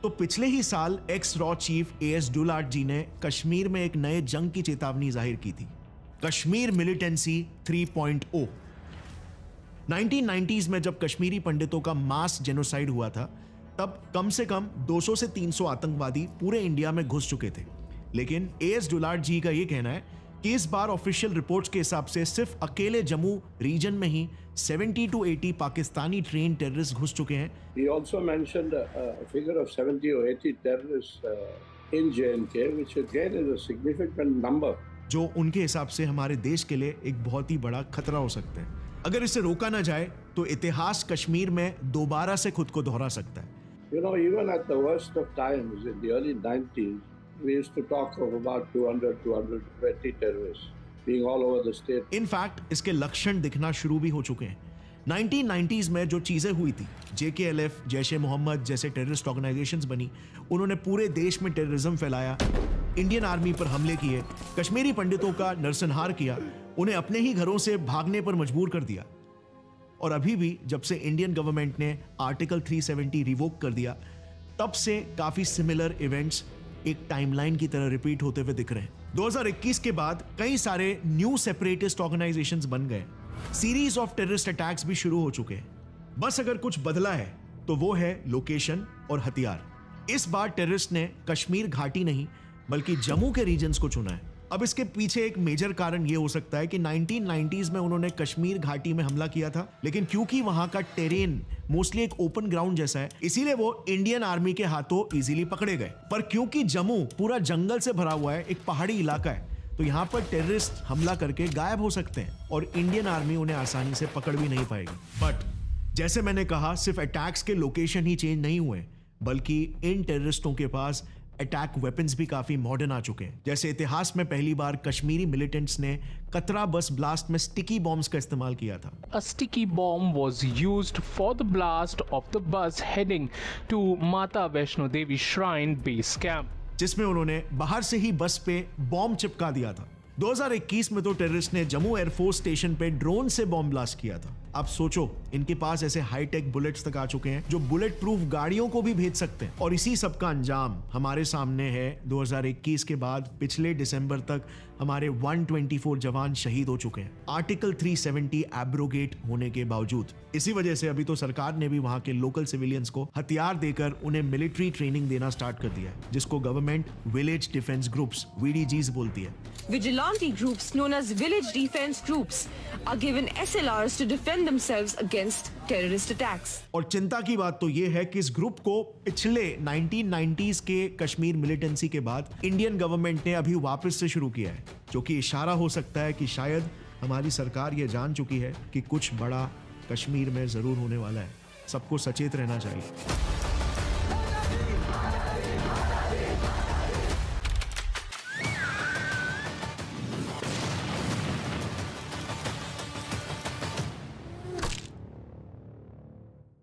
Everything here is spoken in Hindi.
तो पिछले ही साल एक्स रॉ चीफ एएस डुलार्ड जी ने कश्मीर में एक नए जंग की चेतावनी जाहिर की थी, कश्मीर मिलिटेंसी 3.0। 1990s में जब कश्मीरी पंडितों का मास जेनोसाइड हुआ था, तब कम से कम 200 से 300 आतंकवादी पूरे इंडिया में घुस चुके थे। लेकिन एएस डुलार्ड जी का यह कहना है कि इस बार ऑफिशियल रिपोर्ट्स के हिसाब से सिर्फ अकेले जम्मू रीजन में ही 70 to 80 पाकिस्तानी ट्रेन टेररिस्ट घुस चुके हैं। He also mentioned a figure of 70 or 80 terrorists in J&K, which again is a significant number. जो उनके हिसाब से हमारे देश के लिए एक बहुत ही बड़ा खतरा हो सकता है। अगर इसे रोका ना जाए तो इतिहास कश्मीर में दोबारा से खुद को दोहरा सकता है। You know, even at the worst of times in the early 90s, we used to talk of about 220 terrorists being all over the state. In fact, इसके लक्षण दिखना शुरू भी हो चुके हैं। 1990s में जो चीजें हुई थी, JKLF, जैश ए मोहम्मद जैसे टेररिस्ट ऑर्गेनाइजेशंस बनी, उन्होंने पूरे देश में टेररिज्म फैलाया, इंडियन आर्मी पर हमले किए, कश्मीरी पंडितों का नरसंहार किया, उन्हें अपने ही घरों से भागने पर मजबूर कर दिया। और अभी भी जब से इंडियन गवर्नमेंट ने आर्टिकल 370 रिवोक कर दिया, तब से काफी सिमिलर इवेंट्स एक टाइमलाइन की तरह रिपीट होते हुए दिख रहे हैं। 2021 के बाद कई सारे न्यू सेपरेटिस्ट ऑर्गेनाइजेशंस बन गए, सीरीज ऑफ टेररिस्ट अटैक्स भी शुरू हो चुके हैं। बस अगर कुछ बदला है तो वो है लोकेशन और हथियार। इस बार टेररिस्ट ने कश्मीर घाटी नहीं बल्कि जम्मू के रीजन्स को चुना है। अब इसके पीछे एक मेजर कारण यह हो सकता है कि 1990s में उन्होंने कश्मीर घाटी में हमला किया था, लेकिन क्योंकि वहां का टेरेन मोस्टली एक ओपन ग्राउंड जैसा है, इसीलिए वो इंडियन आर्मी के हाथों इजीली पकड़े गए। पर क्योंकि जम्मू पूरा जंगल से भरा हुआ है, एक पहाड़ी इलाका है, तो यहां पर टेररिस्ट हमला करके गायब हो सकते हैं और इंडियन आर्मी उन्हें आसानी से पकड़ भी नहीं पाएगी। बट जैसे मैंने कहा, सिर्फ अटैक्स के लोकेशन ही चेंज नहीं हुए, बल्कि इन टेररिस्टों के पास अटैक वेपन्स भी काफी मॉडर्न आ चुके हैं। जैसे इतिहास में पहली बार कश्मीरी मिलिटेंट्स ने कतरा बस ब्लास्ट में स्टिकी बॉम्ब्स का इस्तेमाल किया था। A sticky bomb was used for the blast of the bus heading to Mata Vaishno Devi Shrine base camp, जिसमें उन्होंने बाहर से ही बस पे बॉम्ब चिपका दिया था। 2021 में तो टेररिस्ट ने जम्मू एयरफोर्स स्टेशन पे ड्रोन से बॉम्ब ब्लास्ट किया था। अब सोचो, इनके पास ऐसे हाईटेक बुलेट्स तक आ चुके हैं जो बुलेट प्रूफ गाड़ियों को भी भेज सकते हैं। और इसी सब का अंजाम हमारे सामने है। 2021 के बाद पिछले दिसंबर तक हमारे 124 जवान शहीद हो चुके हैं, आर्टिकल 370 एब्रोगेट होने के बावजूद। इसी वजह से अभी तो सरकार ने भी वहां के लोकल सिविलियंस को हथियार देकर उन्हें मिलिट्री ट्रेनिंग देना स्टार्ट कर दिया है, जिसको government village defence groups VDGs बोलती है। Vigilante groups known as village defense groups are given SLRs to defend themselves against terrorist attacks. और चिंता की बात तो ये है कि इस ग्रुप को पिछले 1990s के कश्मीर मिलिटेंसी के बाद इंडियन गवर्नमेंट ने अभी वापस से शुरू किया है, जो कि इशारा हो सकता है कि शायद हमारी सरकार ये जान चुकी है कि कुछ बड़ा कश्मीर में जरूर होने वाला है। सबको सचेत रहना चाहिए।